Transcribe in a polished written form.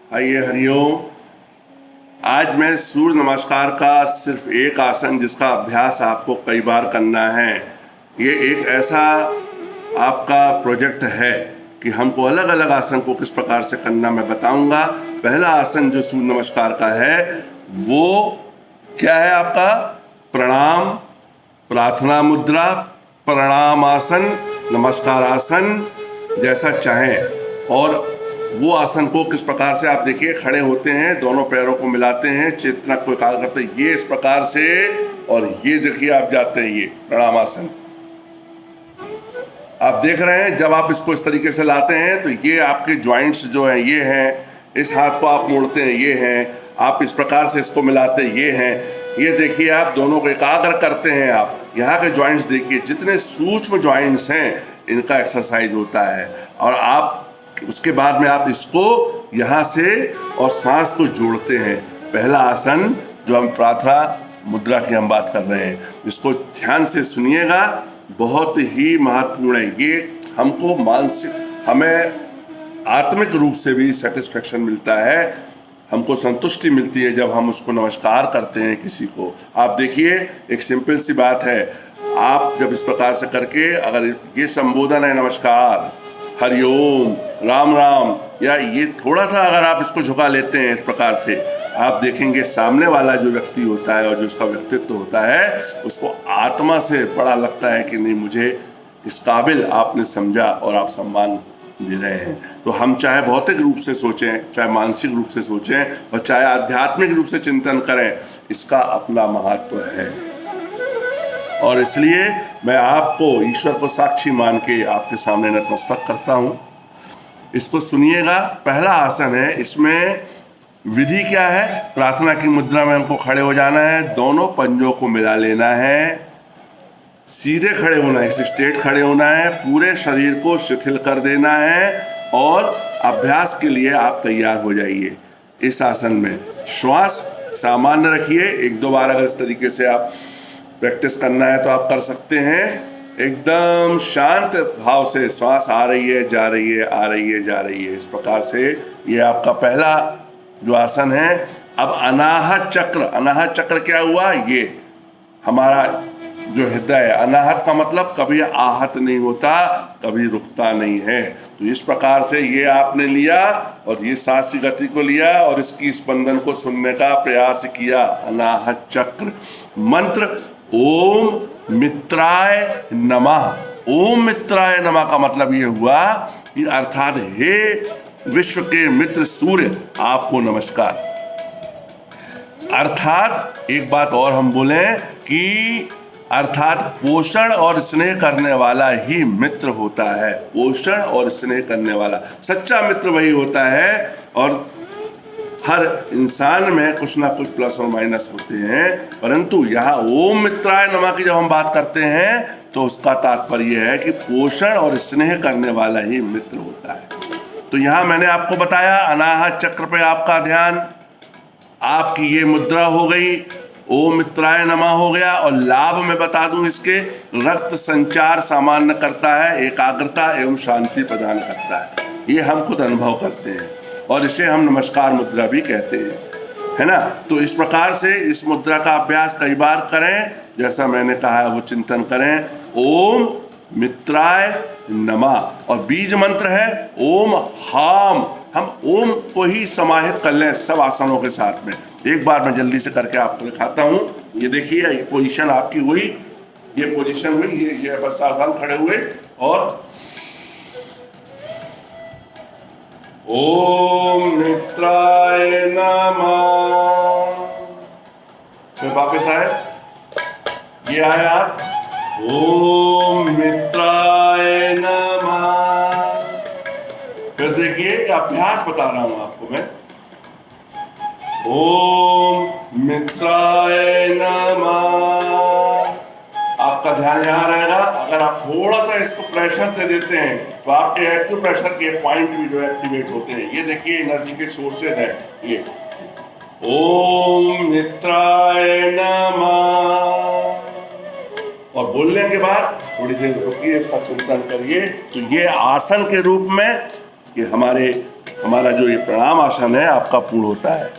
आइए हरिओम। आज मैं सूर्य नमस्कार का सिर्फ एक आसन जिसका अभ्यास आपको कई बार करना है। ये एक ऐसा आपका प्रोजेक्ट है कि हमको अलग अलग आसन को किस प्रकार से करना मैं बताऊंगा। पहला आसन जो सूर्य नमस्कार का है वो क्या है आपका? प्रणाम, प्रार्थना मुद्रा, प्रणाम आसन, नमस्कार आसन, जैसा चाहें। और वो आसन को किस प्रकार से आप देखिए, खड़े होते हैं, दोनों पैरों को मिलाते हैं, चेतना को एकाग्र करते हैं, ये इस प्रकार से, और ये देखिए आप जाते हैं, ये प्रणाम आसन आप देख रहे हैं। जब आप इसको इस तरीके से लाते हैं तो ये आपके जॉइंट्स जो हैं ये हैं, इस हाथ को आप मोड़ते हैं ये हैं, आप इस प्रकार से इसको मिलाते हैं ये हैं, ये देखिए आप दोनों को एकाग्र करते हैं। आप यहाँ के जॉइंट्स देखिए, जितने सूक्ष्म जॉइंट्स हैं इनका एक्सरसाइज होता है। और आप उसके बाद में आप इसको यहाँ से और सांस को जोड़ते हैं। पहला आसन जो हम प्रार्थना मुद्रा की हम बात कर रहे हैं, इसको ध्यान से सुनिएगा, बहुत ही महत्वपूर्ण है। ये हमको मानसिक, हमें आत्मिक रूप से भी सेटिस्फेक्शन मिलता है, हमको संतुष्टि मिलती है जब हम उसको नमस्कार करते हैं किसी को। आप देखिए, एक सिंपल सी बात है, आप जब इस प्रकार से करके अगर ये संबोधन है नमस्कार, हरिओम, राम राम, या ये थोड़ा सा अगर आप इसको झुका लेते हैं इस प्रकार से, आप देखेंगे सामने वाला जो व्यक्ति होता है और जो उसका व्यक्तित्व होता है उसको आत्मा से बड़ा लगता है कि नहीं, मुझे इस काबिल आपने समझा और आप सम्मान दे रहे हैं। तो हम चाहे भौतिक रूप से सोचें, चाहे मानसिक रूप से सोचें और चाहे आध्यात्मिक रूप से चिंतन करें, इसका अपना महत्व है। और इसलिए मैं आपको ईश्वर को साक्षी मान के आपके सामने नतमस्तक करता हूँ। इसको सुनिएगा। पहला आसन है, इसमें विधि क्या है? प्रार्थना की मुद्रा में हमको खड़े हो जाना है, दोनों पंजों को मिला लेना है, सीधे खड़े होना है, स्ट्रेट खड़े होना है, पूरे शरीर को शिथिल कर देना है और अभ्यास के लिए आप तैयार हो जाइए। इस आसन में श्वास सामान्य रखिए। एक दो बार अगर इस तरीके से आप प्रैक्टिस करना है तो आप कर सकते हैं। एकदम शांत भाव से श्वास आ रही है, जा रही है, आ रही है, जा रही है, इस प्रकार से ये आपका पहला जो आसन है। अब अनाहत चक्र, अनाहत चक्र क्या हुआ? ये हमारा जो हृदय है, अनाहत का मतलब कभी आहत नहीं होता, कभी रुकता नहीं है। तो इस प्रकार से ये आपने लिया और ये सांस की गति को लिया और इसकी स्पंदन को सुनने का प्रयास किया। अनाहत चक्र। मंत्र ओम मित्राय नमः। ओम मित्राय नमः का मतलब ये हुआ कि अर्थात हे विश्व के मित्र सूर्य, आपको नमस्कार। अर्थात एक बात और हम बोलें कि अर्थात पोषण और स्नेह करने वाला ही मित्र होता है। पोषण और स्नेह करने वाला सच्चा मित्र वही होता है। और हर इंसान में कुछ ना कुछ प्लस और माइनस होते हैं, परंतु यहाँ ओम मित्राय नमः की जब हम बात करते हैं तो उसका तात्पर्य है कि पोषण और स्नेह करने वाला ही मित्र होता है। तो यहाँ मैंने आपको बताया, अनाहत चक्र पे आपका ध्यान, आपकी ये मुद्रा हो गई, ओम मित्राय नमः हो गया। और लाभ मैं बता दूं इसके, रक्त संचार सामान्य करता है, एकाग्रता एवं शांति प्रदान करता है, ये हम खुद अनुभव करते हैं और इसे हम नमस्कार मुद्रा भी कहते हैं, है ना। तो इस प्रकार से इस मुद्रा का अभ्यास कई बार करें, जैसा मैंने कहा है वो चिंतन करें। ओम मित्राय नमः। और बीज मंत्र है ओम हाम। हम ओम को ही समाहित कर लें सब आसनों के साथ में। एक बार मैं जल्दी से करके आपको दिखाता हूँ। ये देखिए, ये पोजीशन आपकी हुई, ये पोजीशन हुई, ये बस सावधान खड़े हुए और ओम मित्राय नमः। फिर वापस आए, ये आए आप, ओम मित्राय नमः। फिर देखिए, अभ्यास बता रहा हूं आपको मैं, ओम मित्राय नमः। आपका ध्यान यहाँ रहेगा। अगर आप थोड़ा सा इसको प्रेशर दे देते हैं तो आपके एक्टिव प्रेशर के पॉइंट भी जो एक्टिवेट होते हैं। ये देखिए एनर्जी के सोर्सेज हैं ये। ओम मित्राय नमः। और बोलने के बाद थोड़ी देर रुकिए, इसका चिंतन करिए। तो ये आसन के रूप में ये हमारे हमारा जो ये प्रणाम आसन है आपका पूर्ण होता है।